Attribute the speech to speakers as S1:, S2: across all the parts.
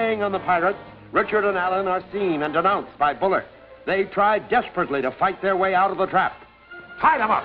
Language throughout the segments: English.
S1: spying on the pirates, Richard and Alan are seen and denounced by Buller. They try desperately to fight their way out of the trap. Tie them up!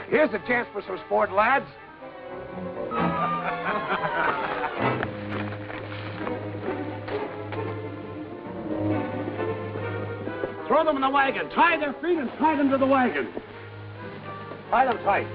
S2: Here's a chance for some sport, lads. Throw them in the wagon. Tie their feet and tie them to the wagon. Tie them tight.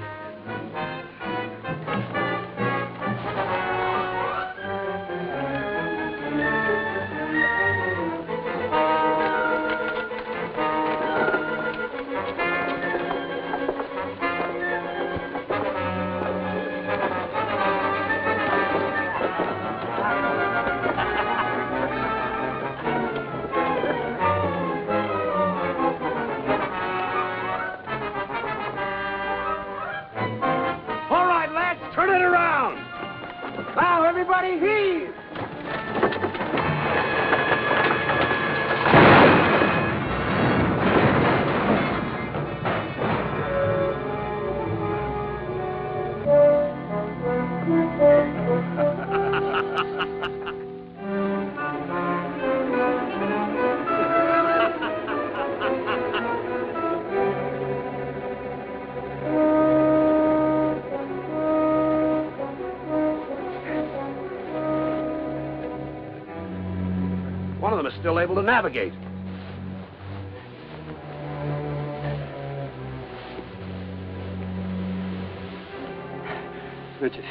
S2: Still able to navigate.
S1: Richard.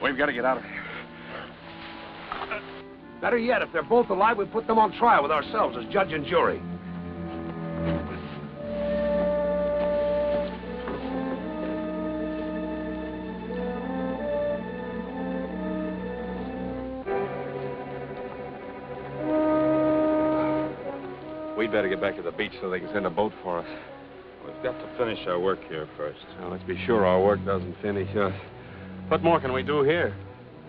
S2: We've got to get out of here. Better yet, if they're both alive, we put them on trial with ourselves as judge and jury.
S3: We'd better get back to the beach so they can send a boat for us.
S4: We've got to finish our work here first.
S3: Now, let's be sure our work doesn't finish us. What more can we do here?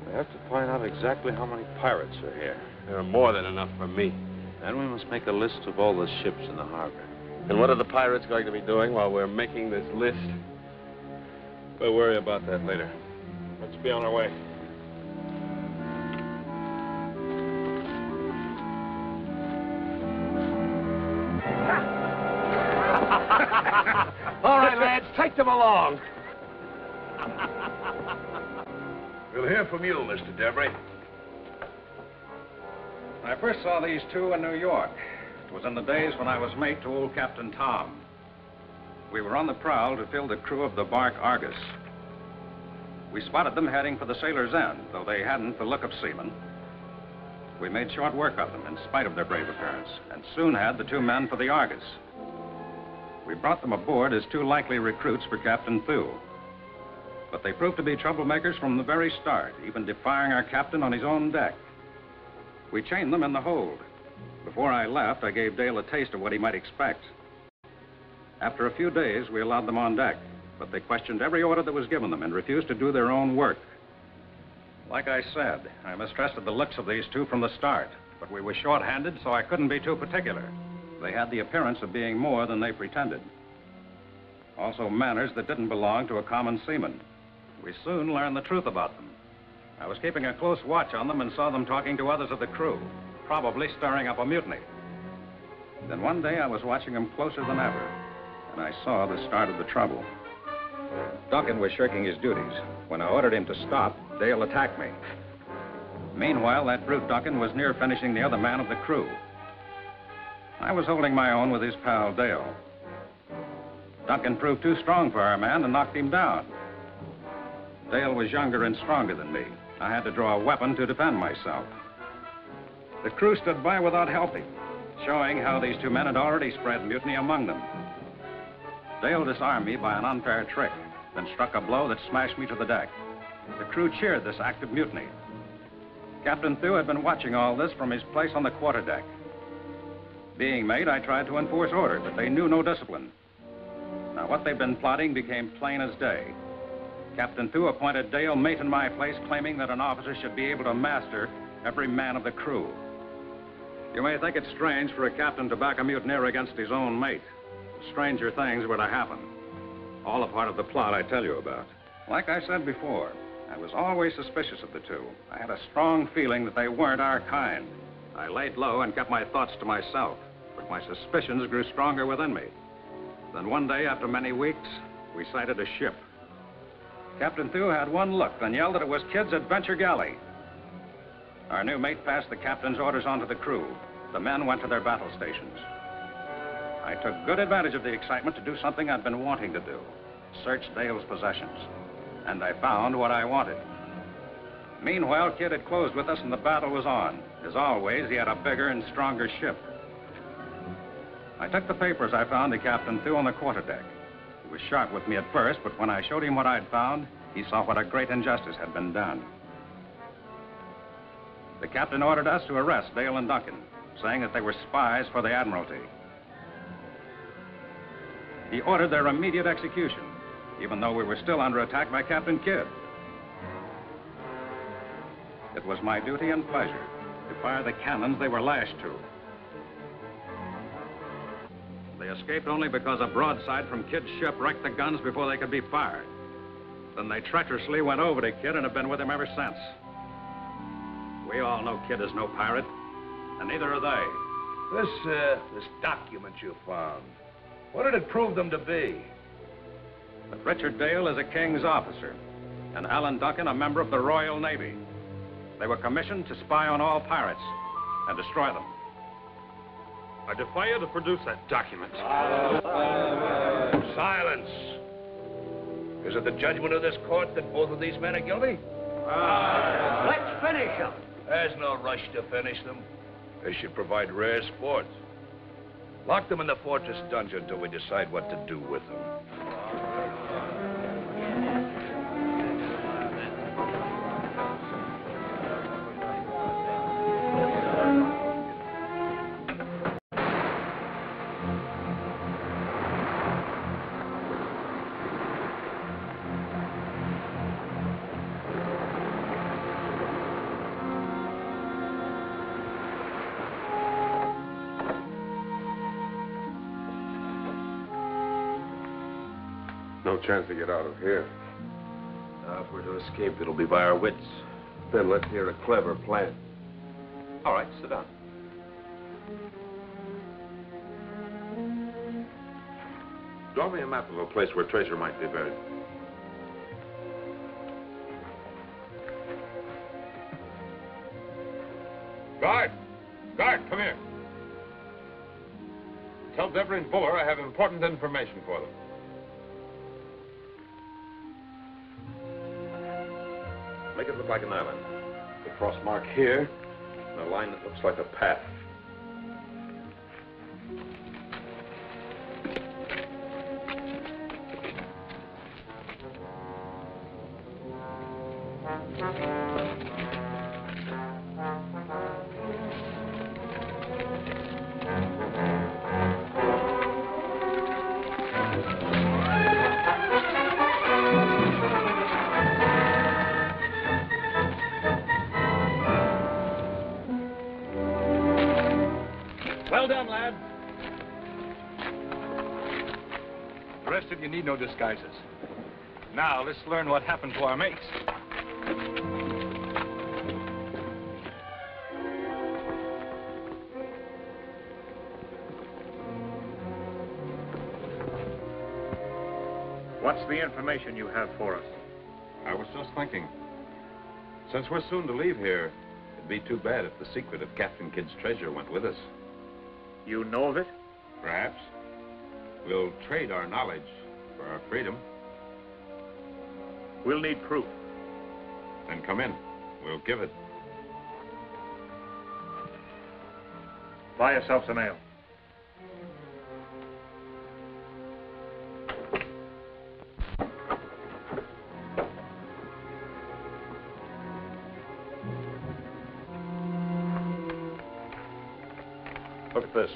S4: We have to find out exactly how many pirates are here.
S3: There are more than enough for me.
S4: Then we must make a list of all the ships in the harbor.
S3: And what are the pirates going to be doing while we're making this list? We'll worry about that later. Let's be on our way.
S2: All right, lads, take them along.
S5: We'll hear from you, Mr. Devry.
S6: I first saw these two in New York. It was in the days when I was mate to old Captain Tom. We were on the prowl to fill the crew of the bark Argus. We spotted them heading for the Sailor's End, though they hadn't the look of seamen. We made short work of them in spite of their brave appearance, and soon had the two men for the Argus. We brought them aboard as two likely recruits for Captain Thew. But they proved to be troublemakers from the very start, even defying our captain on his own deck. We chained them in the hold. Before I left, I gave Dale a taste of what he might expect. After a few days, we allowed them on deck, but they questioned every order that was given them and refused to do their own work. Like I said, I mistrusted the looks of these two from the start, but we were short-handed, so I couldn't be too particular. They had the appearance of being more than they pretended. Also manners that didn't belong to a common seaman. We soon learned the truth about them. I was keeping a close watch on them and saw them talking to others of the crew, probably stirring up a mutiny. Then one day I was watching them closer than ever, and I saw the start of the trouble. Duncan was shirking his duties. When I ordered him to stop, Dale attacked me. Meanwhile, that brute Duncan was near finishing the other man of the crew. I was holding my own with his pal, Dale. Duncan proved too strong for our man and knocked him down. Dale was younger and stronger than me. I had to draw a weapon to defend myself. The crew stood by without helping, showing how these two men had already spread mutiny among them. Dale disarmed me by an unfair trick, then struck a blow that smashed me to the deck. The crew cheered this act of mutiny. Captain Thew had been watching all this from his place on the quarterdeck. Being mate, I tried to enforce order, but they knew no discipline. Now, what they'd been plotting became plain as day. Captain Thew appointed Dale mate in my place, claiming that an officer should be able to master every man of the crew. You may think it strange for a captain to back a mutineer against his own mate. Stranger things were to happen. All a part of the plot I tell you about. Like I said before, I was always suspicious of the two. I had a strong feeling that they weren't our kind. I laid low and kept my thoughts to myself, but my suspicions grew stronger within me. Then one day, after many weeks, we sighted a ship. Captain Thew had one look, then yelled that it was Kidd's adventure galley. Our new mate passed the captain's orders on to the crew. The men went to their battle stations. I took good advantage of the excitement to do something I'd been wanting to do, search Dale's possessions. And I found what I wanted. Meanwhile, Kidd had closed with us and the battle was on. As always, he had a bigger and stronger ship. I took the papers I found to Captain Thew on the quarterdeck. He was sharp with me at first, but when I showed him what I'd found, he saw what a great injustice had been done. The captain ordered us to arrest Dale and Duncan, saying that they were spies for the Admiralty. He ordered their immediate execution, even though we were still under attack by Kapten Kidd. It was my duty and pleasure to fire the cannons they were lashed to. They escaped only because a broadside from Kidd's ship wrecked the guns before they could be fired. Then they treacherously went over to Kidd and have been with him ever since. We all know Kidd is no pirate, and neither are they.
S5: This document you found, what did it prove them to be?
S6: That Richard Dale is a king's officer, and Alan Duncan a member of the Royal Navy. They were commissioned to spy on all pirates and destroy them.
S3: I defy you to produce that document.
S5: Silence! Is it the judgment of this court that both of these men are guilty?
S2: Let's finish them.
S5: There's no rush to finish them. They should provide rare sport. Lock them in the fortress dungeon till we decide what to do with them.
S3: No chance to get out of here.
S1: Now, if we're to escape, it'll be by our wits.
S3: Then let's hear a clever plan.
S1: All right, sit down.
S3: Draw me a map of a place where treasure might be buried. Guard! Guard, come here. Tell Devry and Buller I have important information for them. Make it look like an island. The cross mark here, and a line that looks like a path.
S2: Well done, lad.
S7: The rest of you need no disguises. Now, let's learn what happened to our mates. What's the information you have for us?
S3: I was just thinking. Since we're soon to leave here, it'd be too bad if the secret of Kapten Kidd's treasure went with us.
S7: You know of it?
S3: Perhaps. We'll trade our knowledge for our freedom.
S7: We'll need proof.
S3: Then come in. We'll give it.
S7: Buy yourself some ale.
S3: Look at this.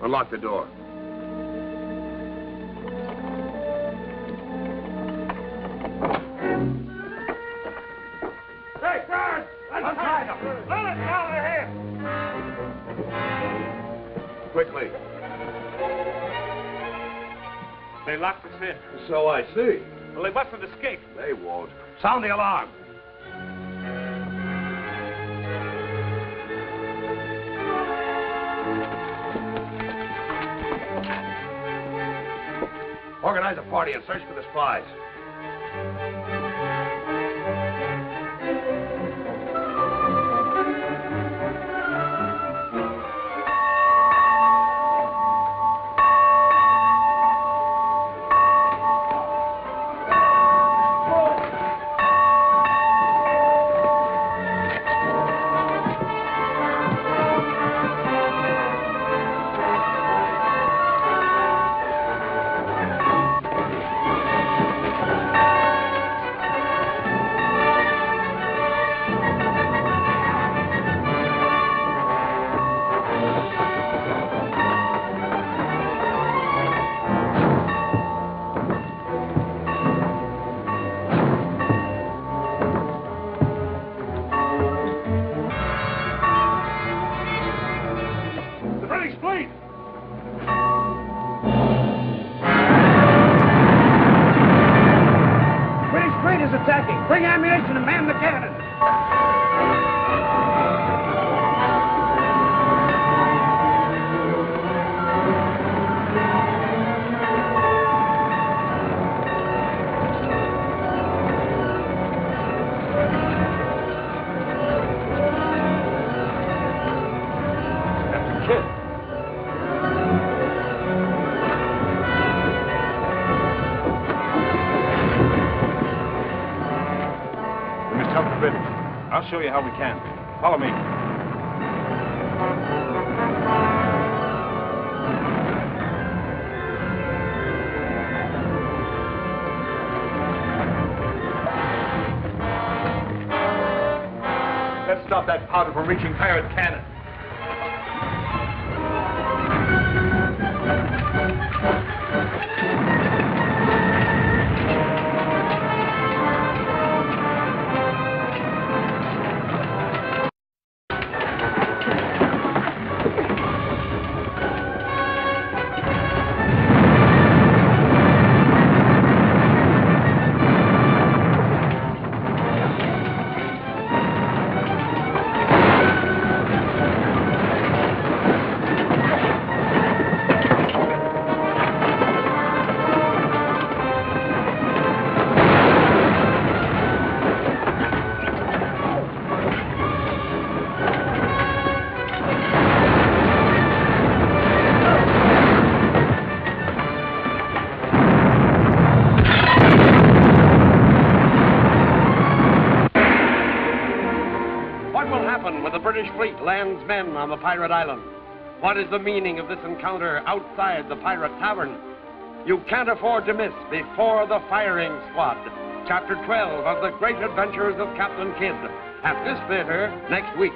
S5: Unlock the door.
S2: Hey, guards! Untie them! Let us down ahead!
S5: Quickly.
S7: They locked us in.
S5: So I see.
S7: Well, they mustn't escape.
S5: They won't.
S2: Sound the alarm.
S5: Organize a party and search for the spies.
S2: Bring ammunition and man the cannon.
S5: Kapten Kidd.
S7: I'll show you how we can. Follow me. Let's stop that powder from reaching pirate cannon.
S1: Fleet lands men on the pirate island. What is the meaning of this encounter outside the pirate tavern? You can't afford to miss Before the Firing Squad, Chapter 12 of The Great Adventures of Kapten Kidd, at this theater next week.